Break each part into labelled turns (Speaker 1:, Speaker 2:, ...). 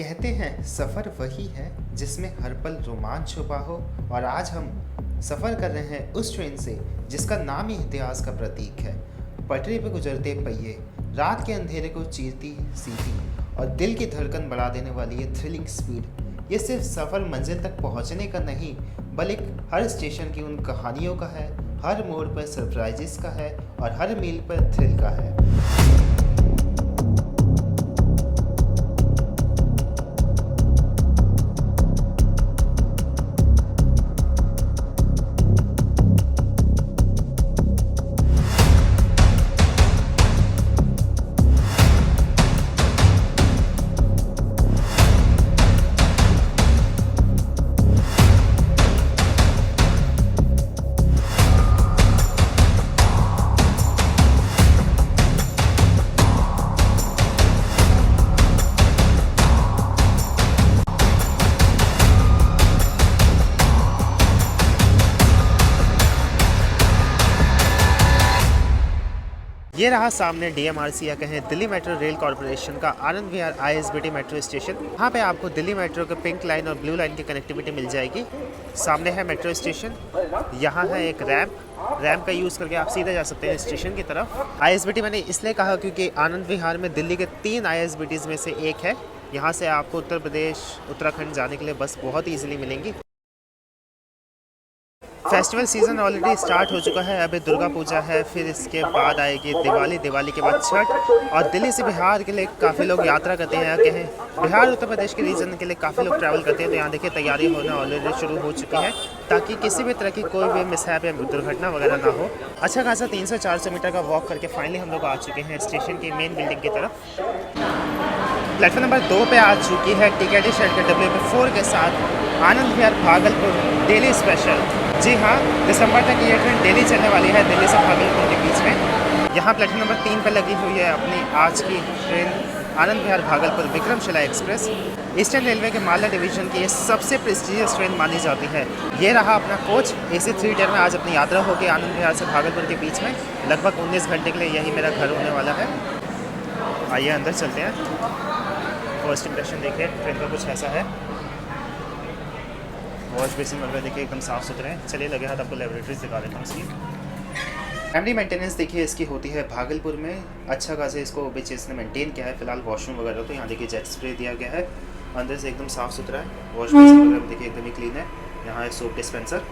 Speaker 1: कहते हैं सफ़र वही है जिसमें हर पल रोमांच छुपा हो। और आज हम सफ़र कर रहे हैं उस ट्रेन से जिसका नाम ही इतिहास का प्रतीक है। पटरी पर गुजरते पहिए, रात के अंधेरे को चीरती सीटी और दिल की धड़कन बढ़ा देने वाली ये थ्रिलिंग स्पीड। ये सिर्फ सफ़र मंजिल तक पहुंचने का नहीं, बल्कि हर स्टेशन की उन कहानियों का है, हर मोड़ पर सरप्राइजेस का है और हर मील पर थ्रिल का है। ये रहा सामने डीएमआरसी या कहें दिल्ली मेट्रो रेल कॉरपोरेशन का Anand Vihar ISBT metro station. यहाँ पे आपको दिल्ली मेट्रो के पिंक लाइन और ब्लू लाइन की कनेक्टिविटी मिल जाएगी। सामने है मेट्रो स्टेशन, यहाँ है एक रैंप का यूज़ करके आप सीधे जा सकते हैं स्टेशन की तरफ। आईएसबीटी मैंने इसलिए कहा क्योंकि आनंद विहार में दिल्ली के 3 आईएसबीटीज़ में से एक है। यहाँ से आपको उत्तर प्रदेश उत्तराखंड जाने के लिए बस बहुत ईजिली मिलेंगी। फेस्टिवल सीज़न ऑलरेडी स्टार्ट हो चुका है। अभी दुर्गा पूजा है, फिर इसके बाद आएगी दिवाली के बाद छठ। और दिल्ली से बिहार के लिए काफ़ी लोग यात्रा करते हैं, कहें बिहार उत्तर प्रदेश के रीजन के लिए काफ़ी लोग ट्रैवल करते हैं। तो यहाँ देखिए तैयारी होना ऑलरेडी शुरू हो चुकी है ताकि किसी भी तरह की कोई भी मिसहैप या दुर्घटना वगैरह ना हो। अच्छा खासा 300-400 मीटर का वॉक करके फाइनली हम लोग आ चुके हैं स्टेशन की मेन बिल्डिंग की तरफ। प्लेटफॉर्म नंबर 2 पे आ चुकी है टीकेटी शेड के WP4 के साथ आनंद विहार भागलपुर डेली स्पेशल। जी हाँ, दिसंबर तक ये ट्रेन डेली चलने वाली है दिल्ली से भागलपुर के बीच में। यहाँ प्लेटफॉर्म नंबर 3 पर लगी हुई है अपनी आज की train Anand Vihar Bhagalpur Vikramshila express. Eastern railway के मालदा डिवीजन की ये सबसे प्रेस्टिजियस ट्रेन मानी जाती है। ये रहा अपना कोच AC 3 टायर में आज अपनी यात्रा होगी आनंद विहार से भागलपुर के बीच में। लगभग 19 घंटे के लिए यही मेरा घर होने वाला है। आइए अंदर चलते हैं। फर्स्ट इंप्रेशन देखिए ट्रेन का कुछ ऐसा है। वॉश बेसिन वगैरह देखिए एकदम साफ़ सुथरे हैं। चलिए लगे हाथ आपको लेबोरेटरीज दिखा देता हूँ इसकी। फैमिली मेंटेनेंस देखिए इसकी होती है भागलपुर में। अच्छा खासा इसको बीच इसने मेंटेन किया है। फिलहाल वॉशरूम वगैरह तो यहाँ देखिए जेट स्प्रे दिया गया है। अंदर से एकदम साफ़ सुथरा है। वॉश बेसिन वगैरह देखिए एकदम ही क्लीन है। यहाँ है soap dispenser.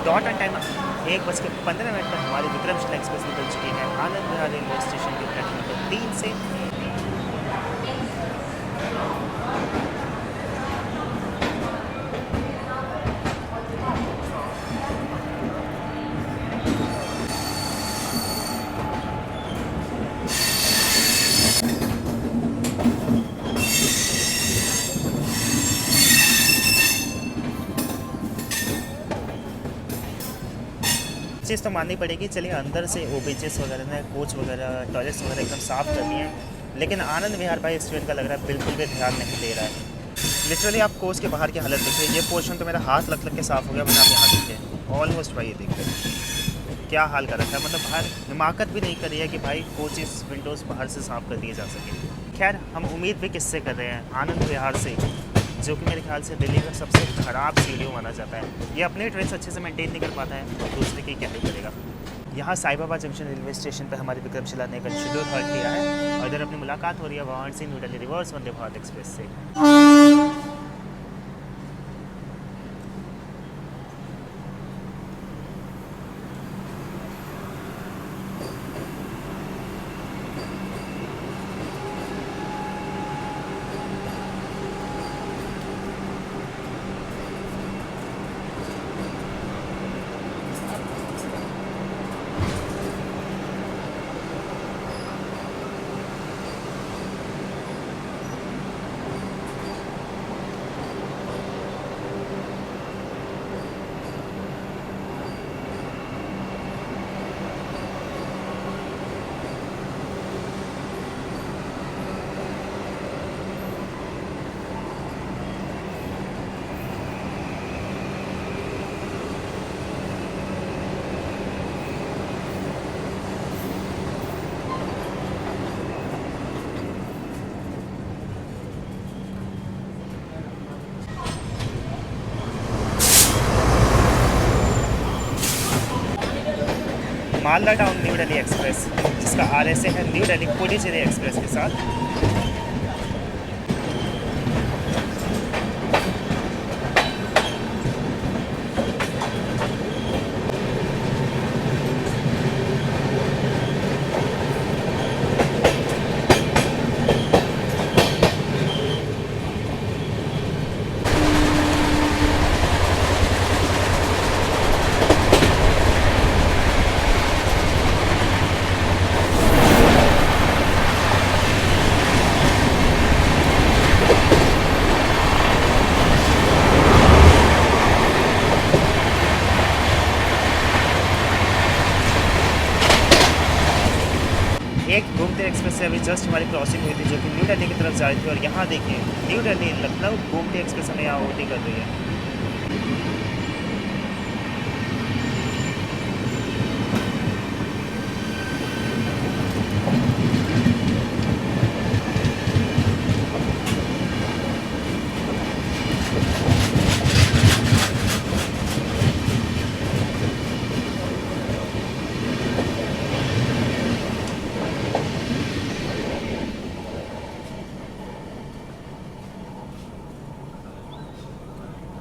Speaker 1: Dot and time 1:15 पर हमारी विक्रमशिला एक्सप्रेस निकल चुकी है आनंद विहार रेलवे स्टेशन के प्लेटफॉर्म नंबर 3 से। चीज़ तो माननी पड़ेगी। चलिए अंदर से OBJs वगैरह ने कोच वगैरह टॉयलेट्स वगैरह एकदम साफ़ कर दिए हैं, लेकिन आनंद विहार भाई इस ट्रेन का लग रहा है बिल्कुल भी ध्यान नहीं दे रहा है। लिटरली आप कोच के बाहर की हालत देखिए। ये पोर्शन तो मेरा हाथ लग के साफ़ हो गया, मैंने आप यहाँ देखिए ऑलमोस्ट भाई देखिए क्या हाल कर रखा है। मतलब बाहर हिमाकत भी नहीं करी है कि भाई कोचेस विंडोज़ बाहर से साफ़ कर दिए जा सके। खैर हम उम्मीद भी किससे कर रहे हैं, आनंद विहार से, जो कि मेरे ख्याल से दिल्ली का सबसे ख़राब सीढ़ियों माना जाता है। ये अपने ट्रेन अच्छे से मेंटेन नहीं कर पाता है, तो दूसरे की क्या ही करेगा। यहाँ साईबाबा जंक्शन रेलवे स्टेशन पर हमारी विक्रमशिला ने कल शेड्यूल हॉल्ट किया है और इधर अपनी मुलाकात हो रही है Varanasi new Delhi reverse Vande Bharat express से। Malda town new Delhi express, जिसका RSA है न्यू दिल्ली पुडुचेरी एक्सप्रेस के साथ। एक गोमती एक्सप्रेस से अभी जस्ट हमारी क्रॉसिंग हुई थी, जो कि न्यू दिल्ली की तरफ जा रही थी, और यहाँ देखिए न्यू दिल्ली लखनऊ गोमती एक्सप्रेस हमें यहाँ ओवरटेक कर रही है।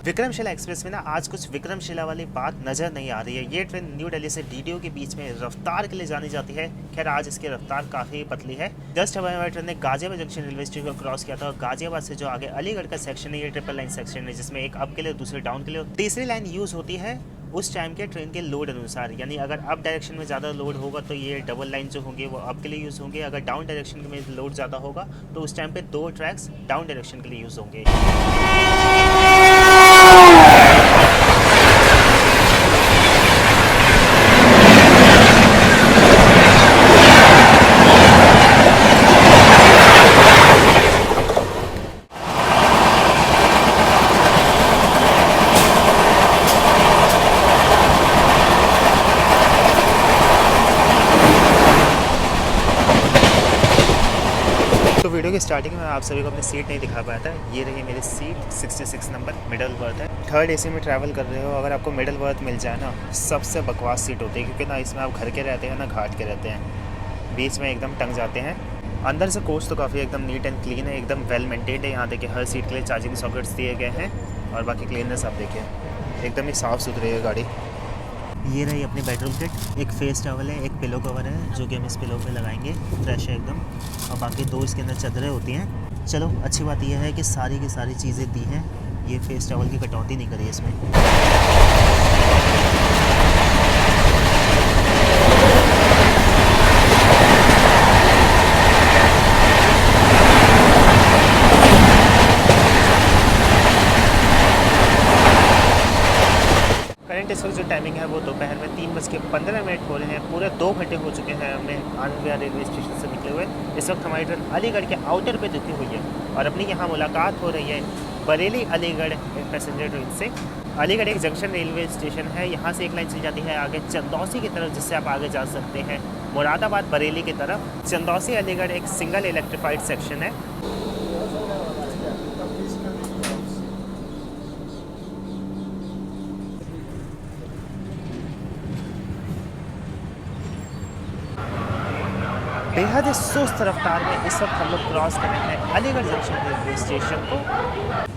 Speaker 1: विक्रमशिला एक्सप्रेस में ना आज कुछ विक्रमशिला वाली बात नज़र नहीं आ रही है। ये ट्रेन न्यू दिल्ली से DDO के बीच में रफ्तार के लिए जानी जाती है। खैर आज इसकी रफ्तार काफ़ी पतली है। जस्ट हमारी ट्रेन ने गाजियाबाद जंक्शन रेलवे स्टेशन को क्रॉस किया था, और गाजियाबाद से जो आगे अलीगढ़ का सेक्शन है, ये ट्रिपल लाइन सेक्शन है, जिसमें एक अप के लिए दूसरी डाउन के लिए तीसरी लाइन यूज़ होती है उस टाइम के ट्रेन के लोड अनुसार। यानी अगर अप डायरेक्शन में ज़्यादा लोड होगा तो ये डबल लाइन जो होंगे वो अप के लिए यूज़ होंगे। अगर डाउन डायरेक्शन में लोड ज़्यादा होगा तो उस टाइम पे 2 ट्रैक्स डाउन डायरेक्शन के लिए यूज़ होंगे। तो वीडियो की स्टार्टिंग में आप सभी को अपनी सीट नहीं दिखा पाया था। ये रही मेरी सीट 66 नंबर मिडल बर्थ है। थर्ड AC में ट्रैवल कर रहे हो, अगर आपको मिडल बर्थ मिल जाए ना, सबसे बकवास सीट होती है, क्योंकि ना इसमें आप घर के रहते हैं ना घाट के रहते हैं, बीच में एकदम टंग जाते हैं। अंदर से कोच तो काफ़ी एकदम नीट एंड क्लीन है, एकदम वेल मेंटेन्ड है। यहाँ देखिए हर सीट के लिए चार्जिंग सॉकेट्स दिए गए हैं, और बाकी क्लीननेस आप देखिए एकदम ही साफ़ सुथरी है गाड़ी। ये रही अपनी बेडरूम किट, एक फेस टॉवल है, एक पिलो कवर है जो कि हम इस पिलो पे लगाएंगे, फ्रेश है एकदम, और बाकी 2 इसके अंदर चादरें होती हैं। चलो अच्छी बात यह है कि सारी की सारी चीज़ें दी हैं, ये फेस टॉवल की कटौती नहीं करी इसमें। करंट इस वक्त जो टाइमिंग है वो दोपहर में 3:15 हो रहे हैं। पूरे 2 घंटे हो चुके हैं हमें आनंद विहार रेलवे स्टेशन से निकले हुए। इस वक्त हमारी ट्रेन अलीगढ़ के आउटर पे रुकी हुई है, और अपनी यहाँ मुलाकात हो रही है बरेली अलीगढ़ पैसेंजर ट्रेन से। अलीगढ़ एक जंक्शन रेलवे स्टेशन है, यहाँ से एक लाइन चल जाती है आगे चंदौसी की तरफ, जिससे आप आगे जा सकते हैं मुरादाबाद बरेली की तरफ। चंदौसी अलीगढ़ एक सिंगल इलेक्ट्रीफाइड सेक्शन है। बेहद ही सुस्त रफ्तार में इस वक्त हम लोग क्रॉस कर रहे हैं अलीगढ़ जंक्शन रेलवे स्टेशन को।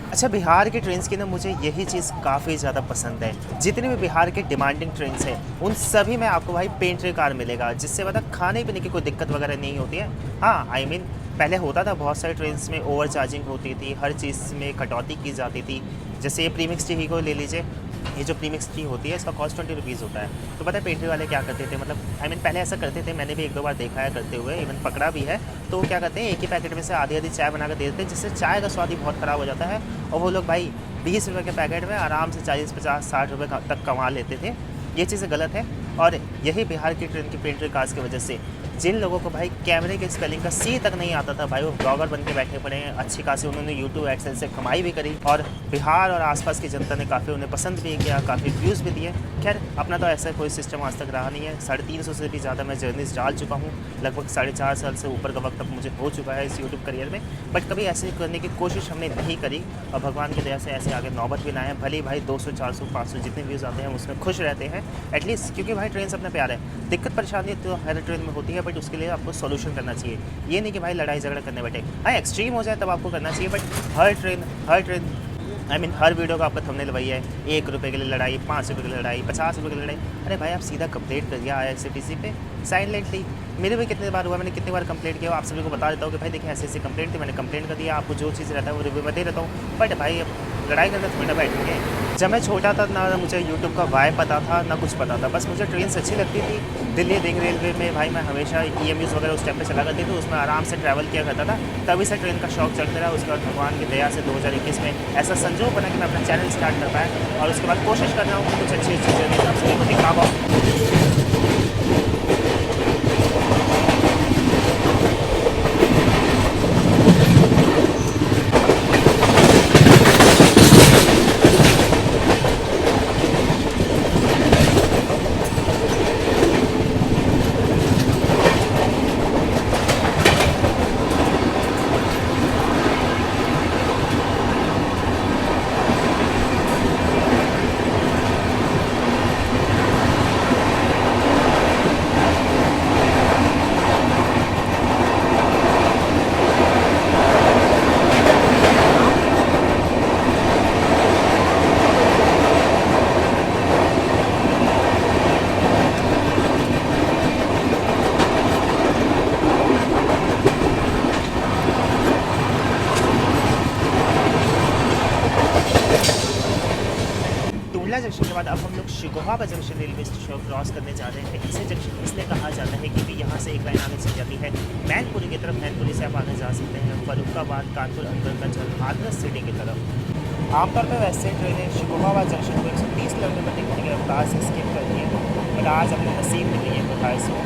Speaker 1: अच्छा, बिहार की ट्रेन्स की ना मुझे यही चीज़ काफ़ी ज़्यादा पसंद है। जितनी भी बिहार के डिमांडिंग ट्रेन्स हैं उन सभी में आपको भाई पेंट्री कार मिलेगा, जिससे मतलब खाने पीने की कोई दिक्कत वगैरह नहीं होती है। हाँ आई मीन पहले होता था बहुत सारी ट्रेन्स में ओवर चार्जिंग होती थी, हर चीज़ में कटौती की जाती थी। जैसे ये प्रीमिक्स टी ही को ले लीजिए, ये जो प्रीमिक्स टी होती है इसका कॉस्ट 20 रुपीज़ होता है। तो पता है पेंट्री वाले क्या करते थे, मतलब आई मीन पहले ऐसा करते थे, मैंने भी 1-2 बार देखा है करते हुए, इवन पकड़ा भी है। तो क्या करते हैं एक ही पैकेट में से आधी आधी चाय बना कर दे देते हैं, जिससे चाय का स्वाद ही बहुत ख़राब हो जाता है। और वो लोग भाई 20 रुपये के पैकेट में आराम से 40, 50, 60 रुपये तक कमा लेते थे। ये चीज़ें गलत है, और यही बिहार की ट्रेन की पेंट्री कार्स की वजह से जिन लोगों को भाई कैमरे के स्पेलिंग का सी तक नहीं आता था भाई, वो ब्लॉगर बन के बैठे पड़े हैं। अच्छी खासी उन्होंने यूट्यूब एडसेंस से कमाई भी करी और बिहार और आसपास की जनता ने काफ़ी उन्हें पसंद भी किया, काफ़ी व्यूज़ भी दिए। खैर अपना तो ऐसा कोई सिस्टम आज तक रहा नहीं है। 350 से भी ज़्यादा मैं जर्नीज डाल चुका हूँ, लगभग 4.5 साल से ऊपर का वक्त अब मुझे हो चुका है इस यूट्यूब करियर में। बट कभी ऐसे करने की कोशिश हमने नहीं करी और भगवान की दया से ऐसे आगे नौबत भी ना आए। भले भाई 200 400 500 जितने व्यूज़ आते हैं उसमें खुश रहते हैं एटलीस्ट, क्योंकि भाई ट्रेन से अपना प्यार है। दिक्कत परेशानी तो हर ट्रेन में होती है, बट उसके लिए आपको सोल्यूशन करना चाहिए। ये नहीं कि भाई लड़ाई झगड़ा करने बैठे, हाँ एक्सट्रीम हो जाए तब आपको करना चाहिए। But her train her video का आपका थंबनेल वही है, 1 रुपये के लिए लड़ाई, 5 रुपये के लिए लड़ाई, 50 रुपये की लड़ाई। अरे भाई आप सीधा कंप्लेंट कर दिया IRCTC पे साइलेंटली। मेरे भी कितने बार हुआ, मैंने कितनी बार कंप्लेंट किया, आप सभी को बता देता हूँ कि भाई देखिए ऐसी कंप्लेंट थी, मैंने कंप्लेंट कर दिया। आपको जो चीज़ रहता है वो रिव्यू में दे देता हूँ। बट भाई अब लड़ाई करना थोड़ा बैठेंगे। जब मैं छोटा था ना मुझे यूट्यूब का वाई पता था ना कुछ पता था, बस मुझे ट्रेन से अच्छी लगती थी। दिल्ली रिंग रेलवे में भाई मैं हमेशा EMUs वगैरह उस टाइम पे चला करती थी, उसमें आराम से ट्रैवल किया करता था। तभी से ट्रेन का शौक चढ़ते रहा। उसके बाद भगवान की दया से 2021 में ऐसा संजोग बना कि मैं अपना चैनल स्टार्ट कर पाया और उसके बाद कोशिश कर रहा हूँ कि कुछ अच्छी चीज़ें आप सभी को दिखा पाऊँ। टूंडला जंक्शन के बाद अब हम लोग शिकोहावा जंक्शन रेलवे स्टेशन क्रॉस करने जा रहे हैं। इसे जंक्शन इसलिए कहा जाता है क्योंकि यहाँ से एक लाइन आगे चल जाती है मैनपुरी की तरफ। मैनपुरी से आप आगे जा सकते हैं फर्रुखाबाद, कानपुर, अंबरकंचर, हाथरस सिटी की तरफ। आमतौर पर वैसे ट्रेनें शिकोहावा जंक्शन को 130 किलोमीटर प्रति घंटे की रफ्तार से स्किप करती हैं, बट आज अपने नसीब में नहीं है 280 की।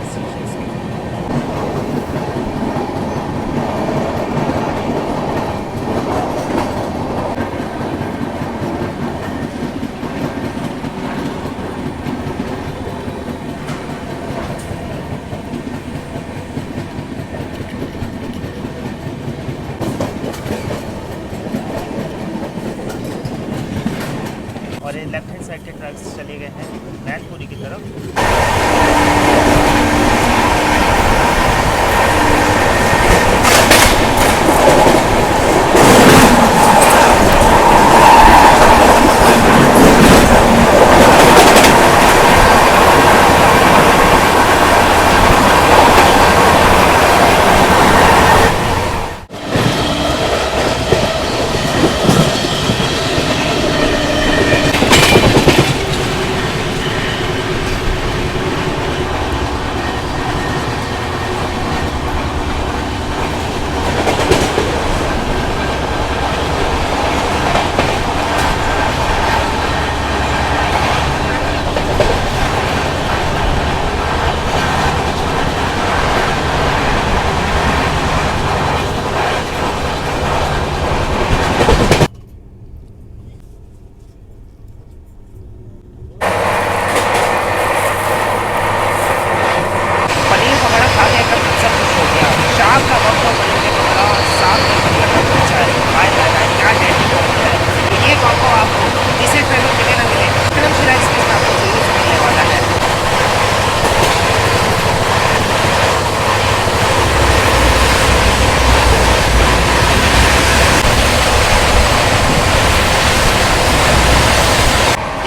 Speaker 1: और ये लेफ्ट हैंड साइड के ट्रैक्स चले गए हैं मैनपुरी की तरफ।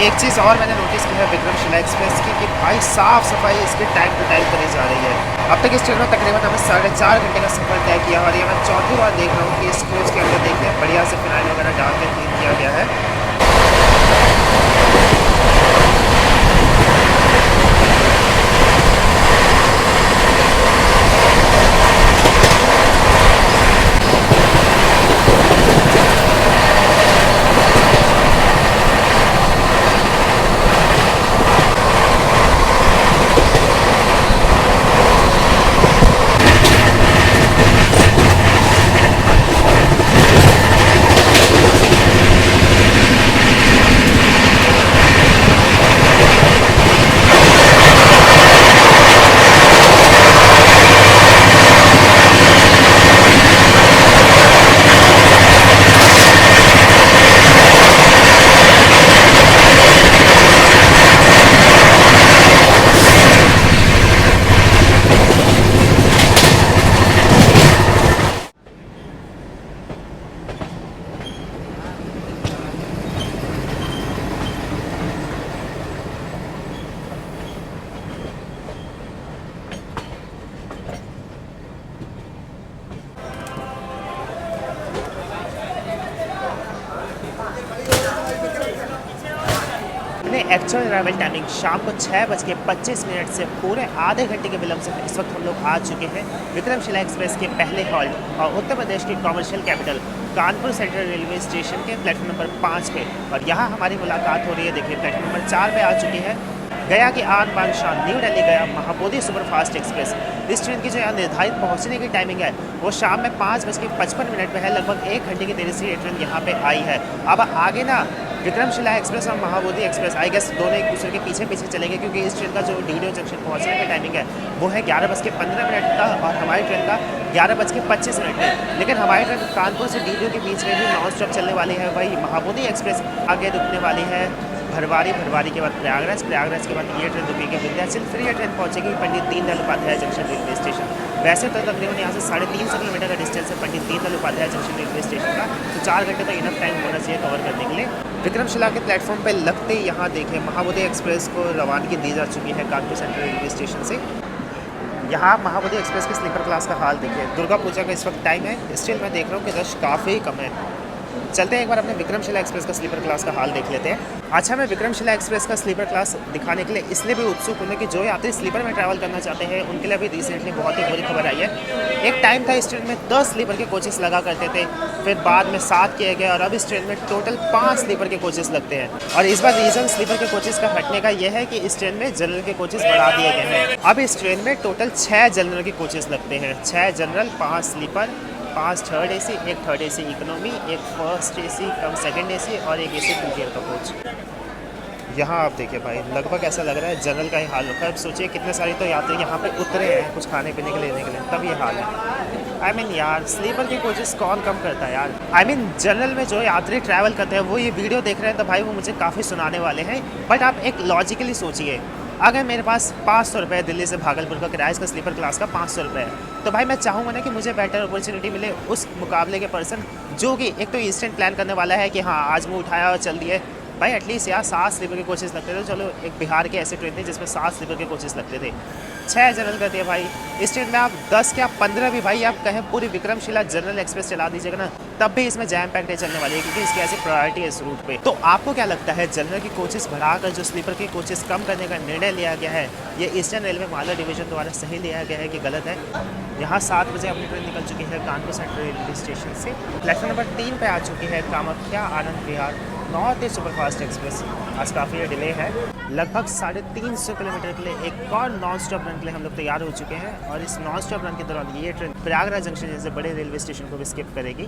Speaker 1: एक चीज़ और मैंने नोटिस की है विक्रमशिला एक्सप्रेस की कि भाई साफ़ सफाई इसकी टाइम टू टाइम करी जा रही है। अब तक इस ट्रेन में तकरीबन हमें 4.5 घंटे का सफ़र तय किया और ये मैं चौथी बार देख रहा हूँ कि इस कोच के अंदर देखिए बढ़िया से फिनाइल वगैरह डाल के क्लीन किया गया है। एक्चुअल अराइवल टाइमिंग शाम को 6:25 से पूरे आधे घंटे के विलम्ब से इस वक्त हम लोग आ चुके हैं विक्रमशिला एक्सप्रेस के पहले हॉल्ट और उत्तर प्रदेश की commercial capital Kanpur central railway station के प्लेटफॉर्म नंबर 5 पे। और यहाँ हमारी मुलाकात हो रही है। देखिए प्लेटफॉर्म नंबर 4 पे आ चुकी है गया की आन बान शान न्यू दिल्ली गया महाबोधि सुपरफास्ट एक्सप्रेस। इस ट्रेन की जो यहाँ निर्धारित पहुँचने की टाइमिंग है वो शाम में 5:55 पे है। लगभग 1 घंटे की देरी से ये ट्रेन यहाँ पे आई है। अब आगे ना विक्रमशिला एक्सप्रेस और महाबोधि एक्सप्रेस आई गेस दोनों एक दूसरे के पीछे पीछे चलेंगे, क्योंकि इस ट्रेन का जो डीडीओ जंक्शन पहुँचने की टाइमिंग है वो है 11:15 का और हमारी ट्रेन का 11:25 में। लेकिन हमारी ट्रेन कानपुर से डीडीओ के बीच में भी नॉन स्टॉप चलने वाली है। वही महाबोधि एक्सप्रेस आगे रुकने वाली है भरवारी के बाद प्रयागराज के बाद ये ट्रेन रुकेगी विंध्याचल, फिर ये ट्रेन पहुंचेगी Pandit Deendayal Upadhyaya junction railway station. वैसे तो तकरीबन यहाँ से 350 किलोमीटर का डिस्टेंस है Pandit Deendayal Upadhyaya junction railway station का, तो 4 घंटे तो इनफ टाइम होना चाहिए कवर करने के लिए। विक्रमशिला के प्लेटफॉर्म पे लगते ही यहाँ देखें महाबोधि एक्सप्रेस को रवानगी दी जा चुकी है कानपुर सेंट्रल रेलवे स्टेशन से। यहाँ महाबोधि एक्सप्रेस के स्लीपर क्लास का हाल देखिए। दुर्गा पूजा का इस वक्त टाइम है, स्टिल मैं देख रहा हूँ कि रश काफ़ी कम है। चलते हैं एक बार अपने विक्रमशिला एक्सप्रेस का स्लीपर क्लास का हाल देख लेते हैं। अच्छा, मैं विक्रमशिला एक्सप्रेस का स्लीपर क्लास दिखाने के लिए इसलिए भी उत्सुक हूँ कि जो यात्री स्लीपर में ट्रैवल करना चाहते हैं उनके लिए अभी रिसेंटली बहुत ही बुरी खबर आई है। एक टाइम था इस ट्रेन में 10 स्लीपर के कोचेस लगा करते थे, फिर बाद में 7 किए गए और अब इस ट्रेन में टोटल 5 स्लीपर के कोचेस लगते हैं। और इस बार रीज़न स्लीपर के कोचेस का हटने का यह है कि इस ट्रेन में जनरल के कोचेस बढ़ा दिए गए हैं। अब इस ट्रेन में टोटल 6 जनरल के कोचेस लगते हैं, 6 general, 5 sleeper, 5 third AC, 1 third AC economy, 1 first AC cum second AC और 1 एसी फुल गियर का कोच। यहाँ आप देखिए भाई, लगभग ऐसा लग रहा है जनरल का ही हाल रखा है। अब सोचिए कितने सारे तो यात्री यहाँ पे उतरे हैं कुछ खाने पीने के लेने के लिए, तब ये हाल है। आई मीन यार, स्लीपर के कोचेस कौन कम करता है यार। आई मीन जनरल में जो यात्री ट्रैवल करते हैं वो ये वीडियो देख रहे हैं तो भाई वो मुझे काफ़ी सुनाने वाले हैं। बट आप एक लॉजिकली सोचिए, अगर मेरे पास 500 रुपये दिल्ली से भागलपुर का किराया इसका स्लीपर क्लास का 500 रुपये है, तो भाई मैं चाहूँगा ना कि मुझे बेटर अपॉर्चुनिटी मिले उस मुकाबले के पर्सन जो कि एक तो इंस्टेंट प्लान करने वाला है कि हाँ आज मैं उठाया और चल दिए। भाई एटलीस्ट यार 7 स्लीपर के कोचेस लगते थे। चलो एक बिहार के ऐसे ट्रेन थे जिसमें 7 स्लीपर के कोचेस लगते थे, 6 जनरल करती है भाई। इस ट्रेन में आप 10 क्या 15 भी भाई आप कहें पूरी विक्रमशिला जनरल एक्सप्रेस चला दीजिएगा ना, तब भी इसमें जैम पैक्ड चलने वाली है, क्योंकि इसकी ऐसी प्रायोरिटी है इस रूट पे। तो आपको क्या लगता है, जनरल के कोचेस बढ़ाकर जो स्लीपर के कोचेस कम करने का निर्णय लिया गया है, ये ईस्टर्न रेलवे मालवा डिवीजन द्वारा सही लिया गया है कि गलत है? यहाँ 7 बजे अपनी ट्रेन निकल चुकी है कानपुर सेंट्रल रेलवे स्टेशन से। प्लेटफॉर्म नंबर 3 पे आ चुकी है Kamakhya Anand Vihar north east superfast express. आज काफ़ी डिले है, लगभग 350 किलोमीटर के लिए एक और नॉन स्टॉप रन के लिए हम लोग तैयार हो चुके हैं। और इस नॉन स्टॉप रन के दौरान ये ट्रेन प्रयागराज जंक्शन जैसे बड़े रेलवे स्टेशन को भी स्किप करेगी।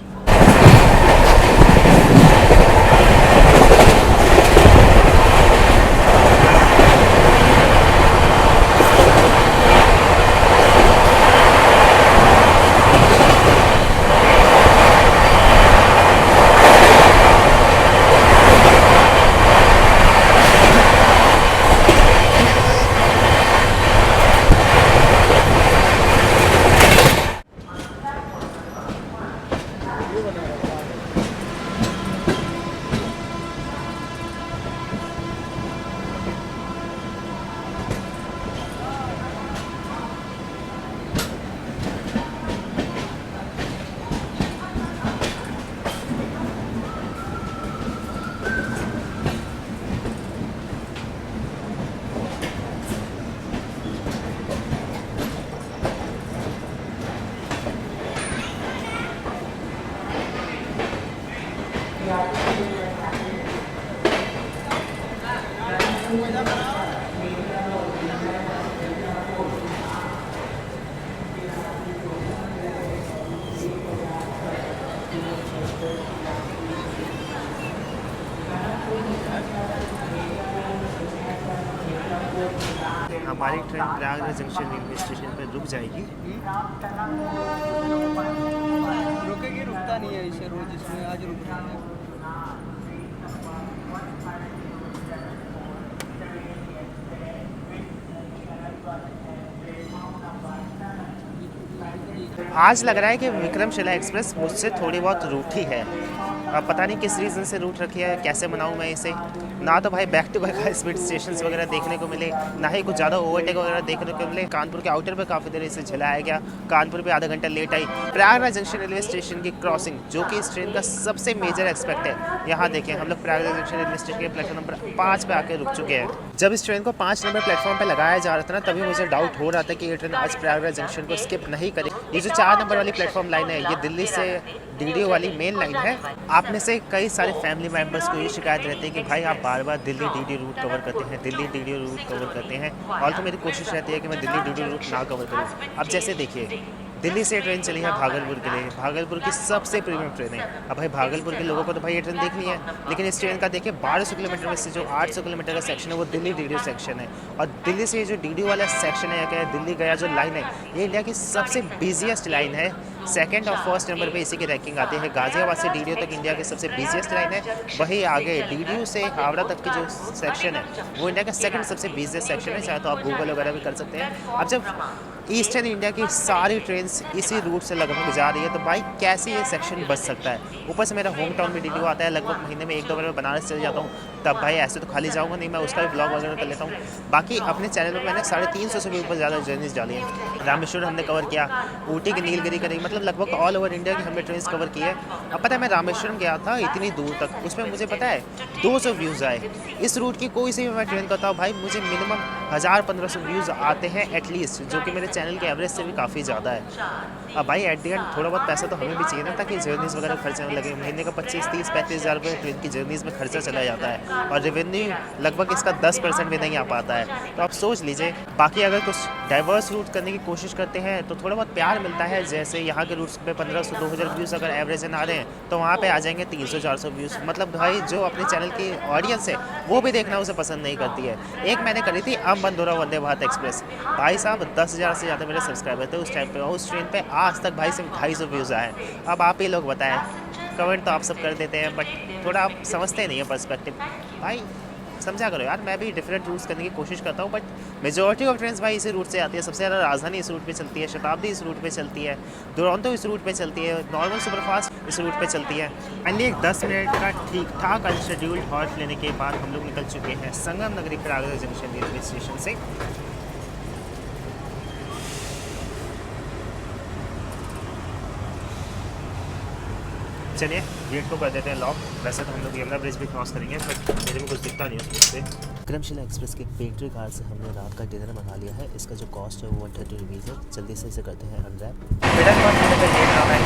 Speaker 1: हमारी train Prayagraj junction railway station पर रुक जाएगी।
Speaker 2: रुकेगी, रुकता नहीं है इसे रोज, इसमें आज रुक रहा है।
Speaker 1: आज लग रहा है कि विक्रमशिला एक्सप्रेस मुझसे थोड़ी बहुत रूठी है। अब पता नहीं किस रीज़न से रूट रखी है, कैसे मनाऊँ मैं इसे। ना तो भाई back to back high speed station वगैरह देखने को मिले, ना ही कुछ ज़्यादा ओवरटेक वगैरह देखने को मिले। कानपुर के आउटर पे काफ़ी देर इसे झलाया गया, कानपुर पे आधा घंटा लेट आई। प्रयागराज जंक्शन रेलवे स्टेशन की क्रॉसिंग जो कि इस ट्रेन का सबसे मेजर एक्सपेक्ट है, यहाँ देखें हम लोग प्रयागराज जंक्शन रेलवे स्टेशन के प्लेटफॉर्म नंबर 5 पे आके रुक चुके हैं। जब इस ट्रेन को 5 नंबर प्लेटफॉर्म पे लगाया जा रहा था ना, तभी मुझे डाउट हो रहा था कि ये ट्रेन आज प्रयागराज जंक्शन को स्किप नहीं करे। ये जो 4 नंबर वाली प्लेटफॉर्म लाइन है, ये दिल्ली से डीडीओ वाली मेन लाइन है। आप में से कई सारे फैमिली मेम्बर्स को ये शिकायत रहती है कि भाई आप बार बार दिल्ली डीडीओ रूट कवर करते हैं, दिल्ली डीडीओ रूट कवर करते हैं। और तो मेरी कोशिश रहती है कि मैं दिल्ली डीडीओ रूट ना कवर करूँ। अब जैसे देखिए, दिल्ली से ट्रेन चली है भागलपुर के लिए, भागलपुर की सबसे प्रीमियम ट्रेन है। अब भाई भागलपुर के लोगों को तो भाई ये ट्रेन देखनी है, लेकिन इस ट्रेन का देखिए 1200 किलोमीटर में से जो 800 किलोमीटर का सेक्शन है वो दिल्ली डीडीओ सेक्शन है। और दिल्ली से जो डीडीओ वाला सेक्शन है, या क्या दिल्ली गया जो लाइन है, ये इंडिया की सबसे बिजिएस्ट लाइन है। सेकंड और फर्स्ट नंबर पे इसी की रैंकिंग आती है। गाजियाबाद से डीडीओ तक इंडिया की सबसे बिजिएस्ट लाइन है। वही आगे डीडीओ से हावड़ा तक की जो सेक्शन है वो इंडिया का सेकंड सबसे बिजिएस्ट सेक्शन है। चाहे तो आप गूगल वगैरह भी कर सकते हैं। अब जब ईस्टर्न इंडिया की सारी ट्रेन्स इसी रूट से लगभग जा रही है, तो भाई कैसे ये सेक्शन बच सकता है। ऊपर से मेरा होम टाउन में डीडीओ आता है, लगभग महीने में 1-2 बार मैं बनारस चले जाता हूँ, तब भाई ऐसे तो खाली जाऊँगा नहीं, मैं उसका भी ब्लॉग वगैरह कर लेता हूँ। बाकी अपने चैनल पर मैंने 350 से भी ऊपर ज़्यादा जर्नीज डाली हैं। रामेश्वरम हमने कवर किया, ऊटी की नीलगिरी करी, मतलब लगभग ऑल ओवर इंडिया की हमने ट्रेन कवर की है। अब पता है मैं रामेश्वरम गया था इतनी दूर तक, उसमें मुझे पता है 200 व्यूज़ आए। इस रूट की कोई सी भी मैं ट्रेन करता हूँ भाई, मुझे मिनिमम 1000-1500 व्यूज़ आते हैं एटलीस्ट, जो कि मेरे चैनल के एवरेज से भी काफ़ी ज़्यादा है। अब भाई एट दी एंड थोड़ा बहुत पैसा तो हमें भी चाहिए ना, ताकि जर्नीज़ वगैरह खर्चे लगे। महीने का 25-30-35 हज़ार रुपये ट्रेन की जर्नीज़ में खर्चा चला जाता है, और रेवेन्यू लगभग इसका 10% भी नहीं आ पाता है। तो आप सोच लीजिए, बाकी अगर कुछ डाइवर्स रूट करने की कोशिश करते हैं तो थोड़ा बहुत प्यार मिलता है। जैसे यहाँ के रूट्स पे 1500-2000 व्यूज़ अगर एवरेज आ रहे हैं, तो वहाँ पे आ जाएंगे 300-400 व्यूज़। मतलब भाई जो अपने चैनल की ऑडियंस है वो भी देखना उसे पसंद नहीं करती है। एक मैंने करी थी अम्बंदोरा वंदे भारत एक्सप्रेस, भाई साहब 10,000 से ज़्यादा मेरे सब्सक्राइबर थे उस टाइम पे, और उस ट्रेन पे आज तक भाई सिर्फ 250 व्यूज़ आए। अब आप ही लोग बताएं, कमेंट तो आप सब कर देते हैं, बट थोड़ा आप समझते नहीं है पर्सपेक्टिव। भाई समझा करो यार, मैं भी डिफरेंट रूट्स करने की कोशिश करता हूँ, बट मेजॉरिटी ऑफ ट्रेन्स भाई इसी रूट से आती है। सबसे ज़्यादा राजधानी इस रूट पे चलती है, शताब्दी इस रूट पे चलती है, दुरंतो इस रूट पे चलती है, नॉर्मल सुपरफास्ट इस रूट पे चलती है। फाइनली एक 10 मिनट का ठीक ठाक अनशेड्यूल्ड हॉल्ट लेने के बाद हम लोग निकल चुके हैं संगम नगरी प्रयागराज जंक्शन रेलवे स्टेशन से। चलिए गेट को कर देते हैं लॉक। वैसे तो हम लोग यमुना ब्रिज भी क्रॉस करेंगे, बट मेरे में कुछ दिखता नहीं उस से। विक्रमशिला एक्सप्रेस के पेट्री कार से हमने रात का डिनर मंगा लिया है। इसका जो कॉस्ट है वो 130 रुपीज़ है। जल्दी से इसे करते हैं अनरैप। डिनर पर खाने का लेट रहा है,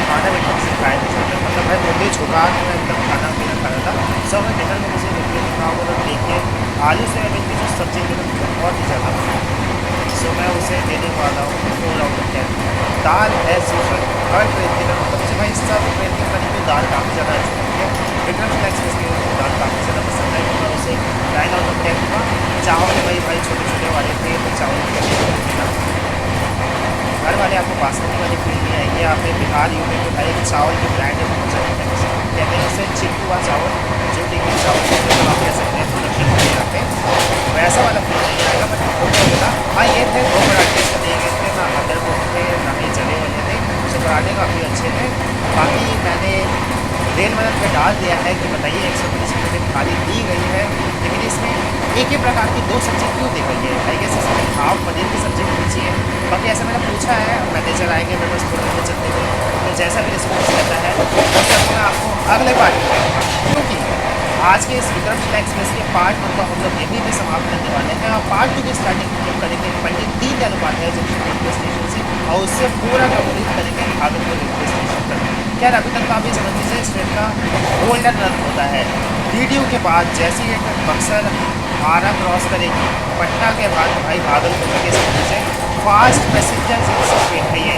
Speaker 1: खाना एकदम से खाया नहीं, मतलब है मुझे झुका के मैं एकदम खाना पीना खा रहा था। सो मैं डिनर में मुझे खाऊँगा तो देखिए आलू सोयाबीन की जो सब्जी है बहुत ही ज़्यादा, सो मैं उसे देने वाला हूँ 4 आउट ऑफ 10। दाल है सोशल हर ट्रेन की तरह, मतलब मुझे भाई सब ट्रेन की करीब तो दाल काफ़ी ज़्यादा अच्छी लगती है। विक्रमशिला एक्सप्रेस की दाल काफ़ी ज़्यादा पसंद है, तो मैं उसे 9 आउट ऑफ 10 दूँगा। चावल भाई छोटे छोटे वाले थे, तो चावल घर वाले आपको बासमती वाली फील नहीं आएगी। आपने बिहार यूपी में भाई चावल की ब्रांड है बहुत ज़्यादा, कहते हैं उसे चिट्टुआ चावल, जो टिकट चावल आप कह सकते हैं, प्रोडक्शन में जाते हैं, वैसा वाला फील नहीं आएगा। बट होगा हाँ ये थे 2 पराठे इसको दिए गए थे, ना अदर को थे ना ही जले वाले थे, तो पराठे काफ़ी अच्छे थे। बाकी मैंने रेल मदद पे डाल दिया है कि बताइए 130 रुपये में थाली दी गई है, लेकिन इसमें एक ही प्रकार की 2 सब्जी क्यों दी गई है। आई गेस इसमें हाफ पनीर की सब्जी होनी चाहिए। बाकी ऐसा मैंने पूछा है, मैनेजर आएंगे मेरे पास थोड़े बहुत चलते हुए, तो जैसा भी रिस्पॉन्स रहता है वो सब मैं आपको अगले पार्ट में बताऊँगा। क्योंकि आज के इस विक्रमशिला एक्सप्रेस के पार्ट 1 को हम लोग यहीं पे समाप्त करने वाले हैं, और पार्ट 2 की स्टार्टिंग हम लोग करेंगे Pandit Deendayal Upadhyaya junction railway station से, और उससे पूरा कंप्लीट करेंगे भागलपुर रेलवे स्टेशन तक। खैर अभी तक तो आप ये समझ लीजिए इस ट्रेन का गोल्डन रन होता है। डीडीयू के बाद जैसे ये ट्रेन बक्सर आरा क्रॉस करेगी, पटना के बाद भाई भागलपुर के स्टेशन से फास्ट पैसेंजर ट्रेन है ये।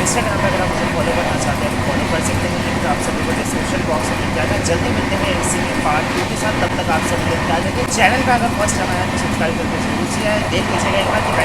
Speaker 1: इंस्टाग्राम पर अगर आप मुझे फॉलो करना चाहते हैं तो फॉलो कर सकते हैं, लिंक आप सभी को डिस्क्रिप्शन बॉक्स में मिल जाएगा। जल्दी मिलते हैं इसी में पार्ट 2 के साथ, तब तक आप सभी लोग क्या चैनल पर अगर फर्स्ट टाइम आया तो सब्सक्राइब करके जरूर से देख लीजिएगा एक बार कि